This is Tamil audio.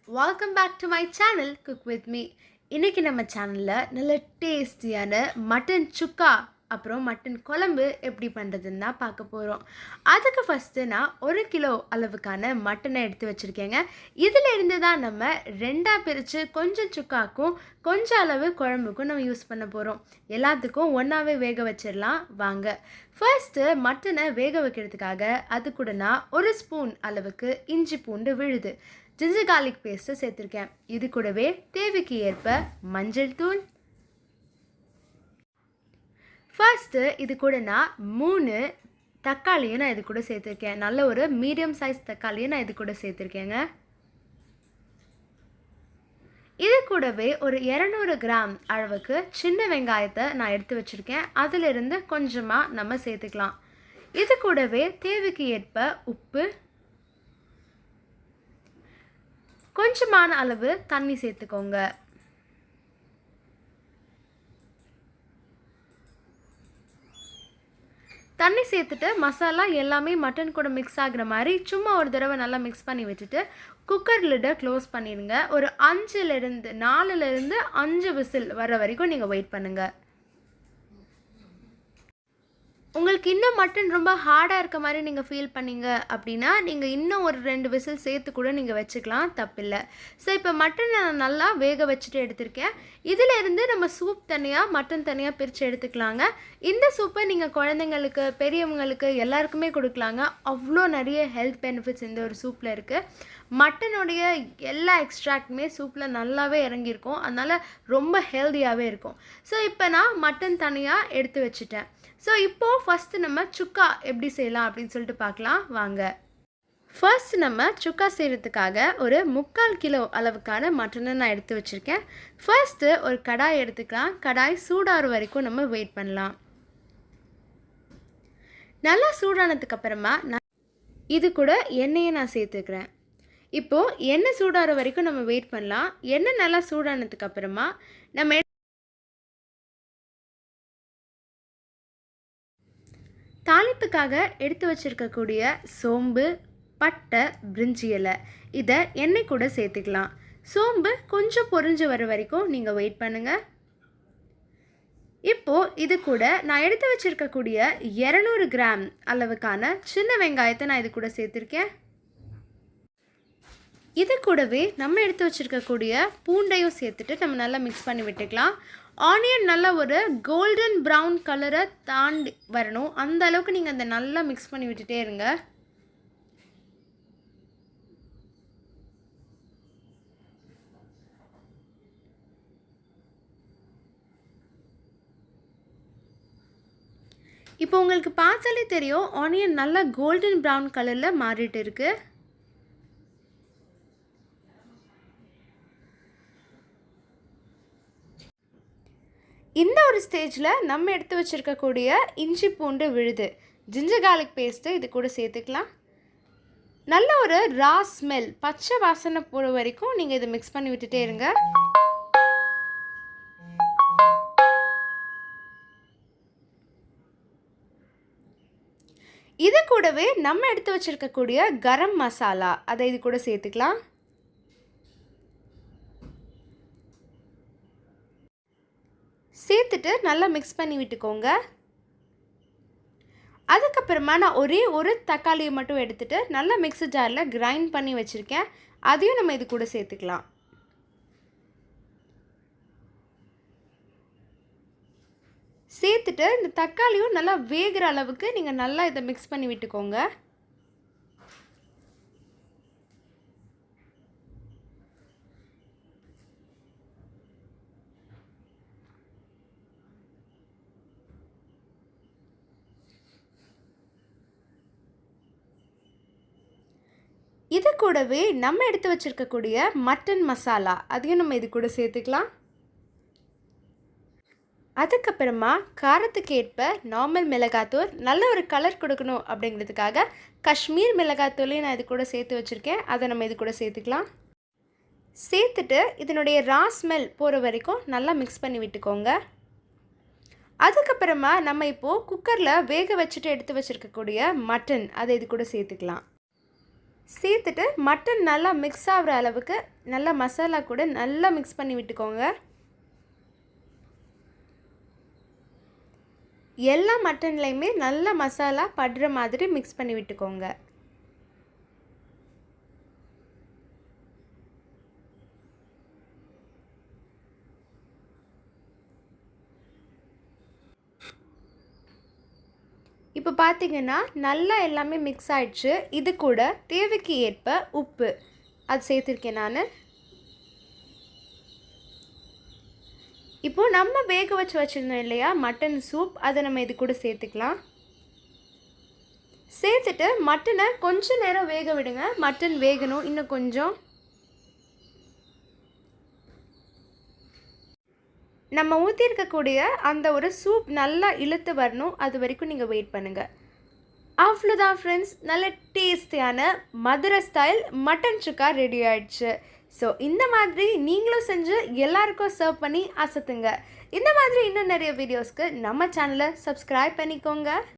Welcome back to my channel cook with me. இன்றைக்கி நம்ம சேனலில் நல்ல டேஸ்டியான மட்டன் சுக்கா அப்புறம் மட்டன் குழம்பு எப்படி பண்ணுறதுன்னு தான் பார்க்க போகிறோம். அதுக்கு ஃபஸ்ட்டு நான் 1 கிலோ அளவுக்கான மட்டனை எடுத்து வச்சுருக்கேங்க. இதில் இருந்து தான் நம்ம ரெண்டாக பிரித்து கொஞ்சம் சுக்காக்கும் கொஞ்சம் அளவு குழம்புக்கும் நம்ம யூஸ் பண்ண போகிறோம். எல்லாத்துக்கும் ஒன்றாவே வேக வச்சிடலாம் வாங்க. ஃபர்ஸ்ட்டு மட்டனை வேக வைக்கிறதுக்காக அது கூட நான் 1 ஸ்பூன் அளவுக்கு இஞ்சி பூண்டு விழுது, ஜிஞ்சர் கார்லிக் பேஸ்ட்டை சேர்த்துருக்கேன். இது கூடவே தேவைக்கு ஏற்ப மஞ்சள் தூள். ஃபர்ஸ்ட்டு இது கூட நான் 3 தக்காளியை நான் இது கூட சேர்த்துருக்கேன். நல்ல ஒரு மீடியம் சைஸ் தக்காளியை நான் இது கூட சேர்த்துருக்கேங்க. இது கூடவே ஒரு 200 கிராம் அளவுக்கு சின்ன வெங்காயத்தை நான் எடுத்து வச்சுருக்கேன். அதிலிருந்து கொஞ்சமாக நம்ம சேர்த்துக்கலாம். இது கூடவே தேவைக்கு ஏற்ப உப்பு, கொஞ்சமான அளவு தண்ணி சேர்த்துக்கோங்க. தண்ணி சேர்த்துட்டு மசாலா எல்லாமே மட்டன் கூட மிக்ஸ் ஆகிற மாதிரி சும்மா ஒரு தடவை நல்லா மிக்ஸ் பண்ணி வச்சுட்டு குக்கர் லிட்டை க்ளோஸ் பண்ணிடுங்க. ஒரு 4லேருந்து 5 விசில் வர வரைக்கும் நீங்கள் வெயிட் பண்ணுங்கள். உங்களுக்கு இன்னும் மட்டன் ரொம்ப ஹார்டாக இருக்க மாதிரி நீங்கள் ஃபீல் பண்ணிங்க அப்படின்னா நீங்கள் இன்னும் ஒரு 2 விசில் சேர்த்து கூட நீங்கள் வச்சுக்கலாம், தப்பில்லை. ஸோ இப்போ மட்டன் நான் நல்லா வேக வச்சுட்டு எடுத்திருக்கேன். இதில் இருந்து நம்ம சூப் தனியாக மட்டன் தனியாக பிரித்து எடுத்துக்கலாங்க. இந்த சூப்பை நீங்கள் குழந்தைங்களுக்கு பெரியவங்களுக்கு எல்லாருக்குமே கொடுக்கலாங்க. அவ்வளோ நிறைய ஹெல்த் பெனிஃபிட்ஸ் இந்த ஒரு சூப்பில் இருக்குது. மட்டனுடைய எல்லா எக்ஸ்ட்ராக்டுமே சூப்பில் நல்லாவே இறங்கியிருக்கும். அதனால் ரொம்ப ஹெல்த்தியாகவே இருக்கும். ஸோ இப்போ நான் மட்டன் தனியாக எடுத்து வச்சுட்டேன். ஸோ இப்போது ஃபஸ்ட்டு நம்ம சுக்கா எப்படி செய்யலாம் அப்படின்னு சொல்லிட்டு பார்க்கலாம் வாங்க. ஃபர்ஸ்ட் நம்ம சுக்கா செய்கிறதுக்காக ஒரு 3/4 கிலோ அளவுக்கான மட்டனை நான் எடுத்து வச்சுருக்கேன். ஃபர்ஸ்ட்டு ஒரு கடாய் எடுத்துக்கலாம். கடாய் சூடாகிற வரைக்கும் நம்ம வெயிட் பண்ணலாம். நல்லா சூடானதுக்கப்புறமா இது கூட எண்ணெயை நான் சேர்த்துக்கிறேன். இப்போது எண்ணெய் சூடாகிற வரைக்கும் நம்ம வெயிட் பண்ணலாம். எண்ணெய் நல்லா சூடானதுக்கப்புறமா நம்ம தாளிப்புக்காக எடுத்து வச்சுருக்கக்கூடிய சோம்பு, பட்டை, பிரிஞ்சி இலை இதை எண்ணெய் கூட சேர்த்துக்கலாம். சோம்பு கொஞ்சம் பொரிஞ்சு வர வரைக்கும் நீங்கள் வெயிட் பண்ணுங்கள். இப்போது இது கூட நான் எடுத்து வச்சுருக்கக்கூடிய 200 கிராம் அளவுக்கான சின்ன வெங்காயத்தை நான் இது கூட சேர்த்துருக்கேன். இது கூடவே நம்ம எடுத்து வச்சுருக்கக்கூடிய பூண்டையும் சேர்த்துட்டு நம்ம நல்லா மிக்ஸ் பண்ணி விட்டுக்கலாம். ஆனியன் நல்லா ஒரு கோல்டன் ப்ரௌன் கலரை தாண்டி வரணும். அந்த அளவுக்கு நீங்கள் அதை நல்லா மிக்ஸ் பண்ணி விட்டுட்டே இருங்க. இப்போ உங்களுக்கு பார்த்தாலே தெரியும் ஆனியன் நல்லா கோல்டன் ப்ரௌன் கலரில் மாறிட்டு இருக்குது. இந்த ஒரு ஸ்டேஜில் நம்ம எடுத்து வச்சுருக்கக்கூடிய இஞ்சி பூண்டு விழுது, ஜிஞ்சர் கார்லிக் பேஸ்ட்டு இது கூட சேர்த்துக்கலாம். நல்ல ஒரு ரா ஸ்மெல், பச்சை வாசனை போகிற வரைக்கும் நீங்கள் இதை மிக்ஸ் பண்ணி விட்டுட்டே இருங்க. இது கூடவே நம்ம எடுத்து வச்சுருக்கக்கூடிய கரம் மசாலா அதை இது கூட சேர்த்துக்கலாம். சேர்த்துட்டு நல்லா மிக்ஸ் பண்ணி விட்டுக்கோங்க. அதுக்கப்புறமா நான் ஒரே ஒரு தக்காளியை மட்டும் எடுத்துகிட்டு நல்லா மிக்ஸி ஜாரில் கிரைண்ட் பண்ணி வச்சுருக்கேன். அதையும் நம்ம இது கூட சேர்த்துக்கலாம். சேர்த்துட்டு இந்த தக்காளியும் நல்லா வேகிற அளவுக்கு நீங்கள் நல்லா இதை மிக்ஸ் பண்ணி விட்டுக்கோங்க. இது கூடவே நம்ம எடுத்து வச்சுருக்கக்கூடிய மட்டன் மசாலா அதையும் நம்ம இது கூட சேர்த்துக்கலாம். அதுக்கப்புறமா காரத்துக்கு ஏற்ப நார்மல் மிளகாத்தூள், நல்ல ஒரு கலர் கொடுக்கணும் அப்படிங்கிறதுக்காக காஷ்மீர் மிளகாத்தூளையும் நான் இது கூட சேர்த்து வச்சுருக்கேன். அதை நம்ம இது கூட சேர்த்துக்கலாம். சேர்த்துட்டு இதனுடைய ரா ஸ்மெல் போகிற வரைக்கும் நல்லா மிக்ஸ் பண்ணி விட்டுக்கோங்க. அதுக்கப்புறமா நம்ம இப்போது குக்கரில் வேக வச்சுட்டு எடுத்து வச்சுருக்கக்கூடிய மட்டன் அதை இது கூட சேர்த்துக்கலாம். சேர்த்துட்டு மட்டன் நல்லா மிக்ஸ் ஆகிற அளவுக்கு நல்லா மசாலா கூட நல்லா மிக்ஸ் பண்ணி விட்டுக்கோங்க. எல்லா மட்டன்லையுமே நல்லா மசாலா படுற மாதிரி மிக்ஸ் பண்ணி விட்டுக்கோங்க. இப்போ பார்த்தீங்கன்னா நல்லா எல்லாமே மிக்ஸ் ஆயிடுச்சு. இது கூட தேவைக்கு ஏற்ப உப்பு அது சேர்த்துருக்கேன் நான். இப்போது நம்ம வேக வச்சுருந்தோம் இல்லையா மட்டன் சூப், அதை நம்ம இது கூட சேர்த்துக்கலாம். சேர்த்துட்டு மட்டனை கொஞ்சம் நேரம் வேக விடுங்க. மட்டன் வேகணும் இன்னும் கொஞ்சம். நம்ம ஊற்றிருக்கக்கூடிய அந்த ஒரு சூப் நல்லா இழுத்து வரணும். அது வரைக்கும் நீங்கள் வெயிட் பண்ணுங்கள். அவ்வளோதான் ஃப்ரெண்ட்ஸ், நல்ல டேஸ்டியான மதுரை ஸ்டைல் மட்டன் சுக்கா ரெடி ஆயிடுச்சு. ஸோ இந்த மாதிரி நீங்களும் செஞ்சு எல்லாருக்கும் சர்வ் பண்ணி அசத்துங்க. இந்த மாதிரி இன்னும் நிறைய வீடியோஸ்க்கு நம்ம சேனலை சப்ஸ்கிரைப் பண்ணிக்கோங்க.